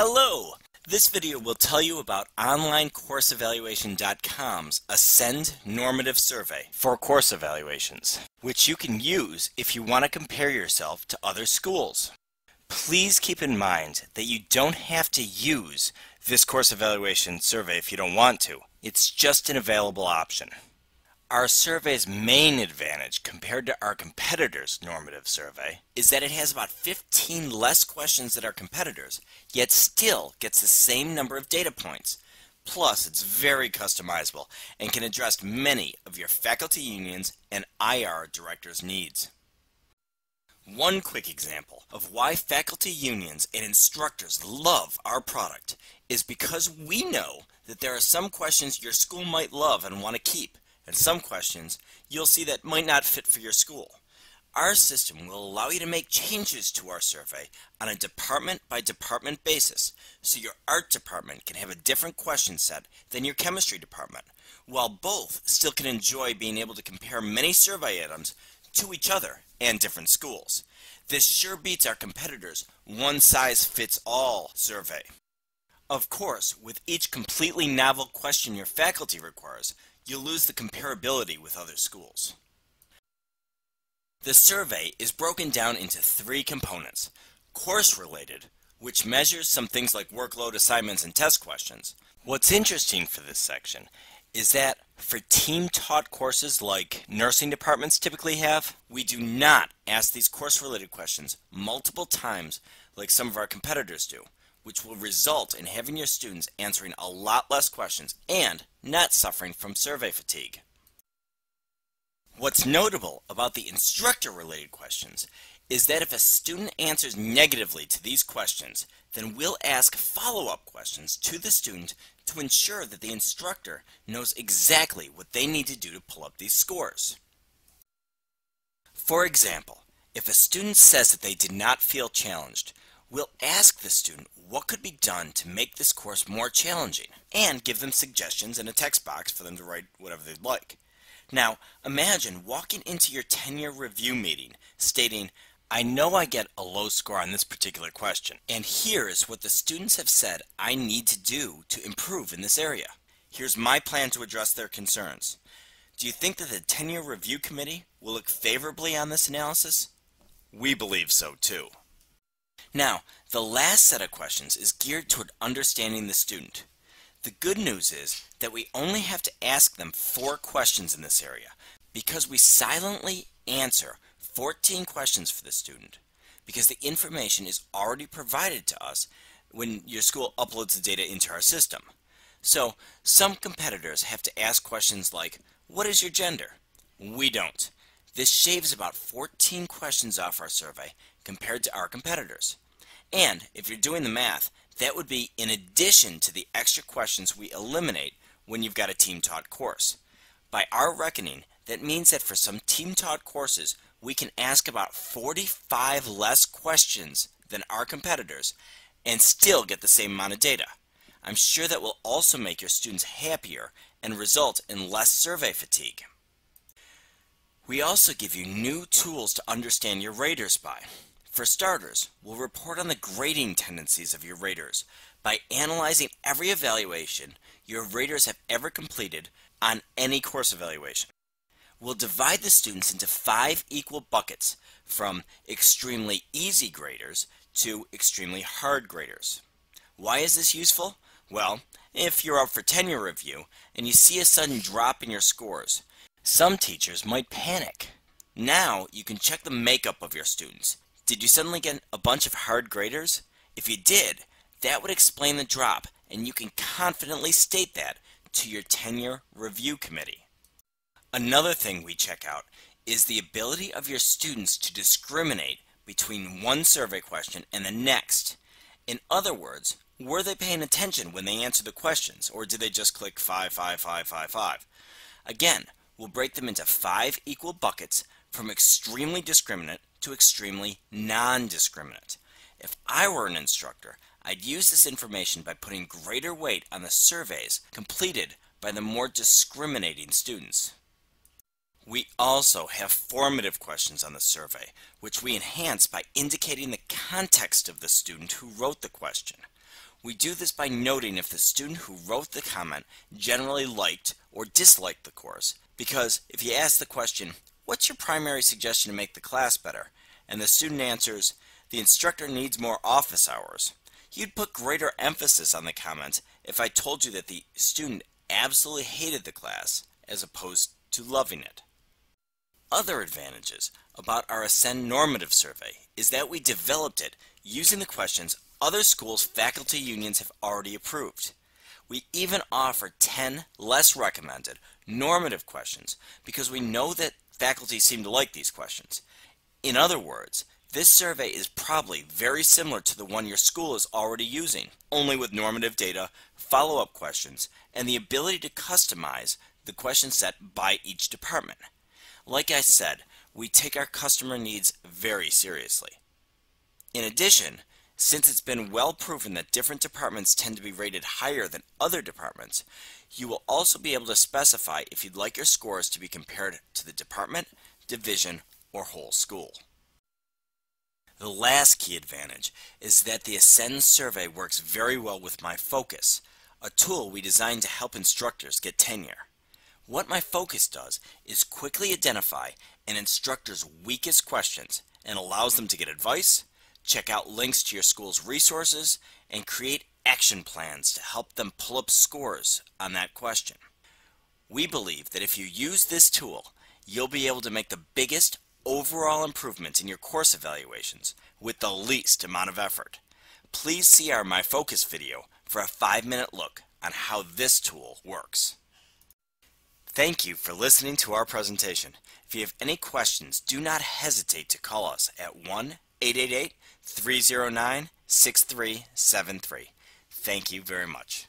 Hello! This video will tell you about OnlineCourseEvaluation.com's Ascend Normative Survey for course evaluations, which you can use if you want to compare yourself to other schools. Please keep in mind that you don't have to use this course evaluation survey if you don't want to. It's just an available option. Our survey's main advantage compared to our competitors' normative survey is that it has about 15 less questions than our competitors, yet still gets the same number of data points. Plus, it's very customizable and can address many of your faculty unions and IR directors' needs. One quick example of why faculty unions and instructors love our product is because we know that there are some questions your school might love and want to keep, and some questions you'll see that might not fit for your school. Our system will allow you to make changes to our survey on a department-by-department basis, so your art department can have a different question set than your chemistry department, while both still can enjoy being able to compare many survey items to each other and different schools. This sure beats our competitors' one-size-fits-all survey. Of course, with each completely novel question your faculty requires, you'll lose the comparability with other schools. The survey is broken down into three components: course-related, which measures some things like workload, assignments, and test questions. What's interesting for this section is that for team-taught courses like nursing departments typically have, we do not ask these course-related questions multiple times like some of our competitors do, which will result in having your students answering a lot less questions and not suffering from survey fatigue. What's notable about the instructor-related questions is that if a student answers negatively to these questions, then we'll ask follow-up questions to the student to ensure that the instructor knows exactly what they need to do to pull up these scores. For example, if a student says that they did not feel challenged, we'll ask the student what could be done to make this course more challenging and give them suggestions in a text box for them to write whatever they'd like. Now, imagine walking into your 10-year review meeting stating, "I know I get a low score on this particular question, and here is what the students have said I need to do to improve in this area. Here's my plan to address their concerns." Do you think that the 10-year review committee will look favorably on this analysis? We believe so too. Now, the last set of questions is geared toward understanding the student. The good news is that we only have to ask them 4 questions in this area because we silently answer 14 questions for the student because the information is already provided to us when your school uploads the data into our system. So, some competitors have to ask questions like, "What is your gender?" We don't. This shaves about 14 questions off our survey compared to our competitors. And if you're doing the math, that would be in addition to the extra questions we eliminate when you've got a team-taught course. By our reckoning, that means that for some team-taught courses, we can ask about 45 less questions than our competitors and still get the same amount of data. I'm sure that will also make your students happier and result in less survey fatigue. We also give you new tools to understand your raters by. For starters, we'll report on the grading tendencies of your raters by analyzing every evaluation your raters have ever completed on any course evaluation. We'll divide the students into 5 equal buckets from extremely easy graders to extremely hard graders. Why is this useful? Well, if you're up for tenure review and you see a sudden drop in your scores, some teachers might panic. Now you can check the makeup of your students. Did you suddenly get a bunch of hard graders? If you did, that would explain the drop, and you can confidently state that to your tenure review committee. Another thing we check out is the ability of your students to discriminate between one survey question and the next. In other words, were they paying attention when they answered the questions, or did they just click 5, 5, 5, 5, 5? Again, we'll break them into 5 equal buckets from extremely discriminate to extremely non-discriminate. If I were an instructor, I'd use this information by putting greater weight on the surveys completed by the more discriminating students. We also have formative questions on the survey, which we enhance by indicating the context of the student who wrote the question. We do this by noting if the student who wrote the comment generally liked or disliked the course, because if you ask the question, "What's your primary suggestion to make the class better?" and the student answers, "The instructor needs more office hours," you'd put greater emphasis on the comment if I told you that the student absolutely hated the class as opposed to loving it. Other advantages about our Ascend normative survey is that we developed it using the questions other schools' faculty unions have already approved. We even offer 10 less recommended normative questions because we know that faculty seem to like these questions. In other words, this survey is probably very similar to the one your school is already using, only with normative data, follow-up questions, and the ability to customize the question set by each department. Like I said, we take our customer needs very seriously. In addition, since it's been well proven that different departments tend to be rated higher than other departments, you will also be able to specify if you'd like your scores to be compared to the department, division, or whole school. The last key advantage is that the Ascend survey works very well with MyFocus, a tool we designed to help instructors get tenure. What MyFocus does is quickly identify an instructor's weakest questions and allows them to get advice, check out links to your school's resources, and create action plans to help them pull up scores on that question. We believe that if you use this tool, you'll be able to make the biggest overall improvements in your course evaluations with the least amount of effort. Please see our MyFocus video for a 5-minute look on how this tool works. Thank you for listening to our presentation. If you have any questions, do not hesitate to call us at 1-888-309-6373. Thank you very much.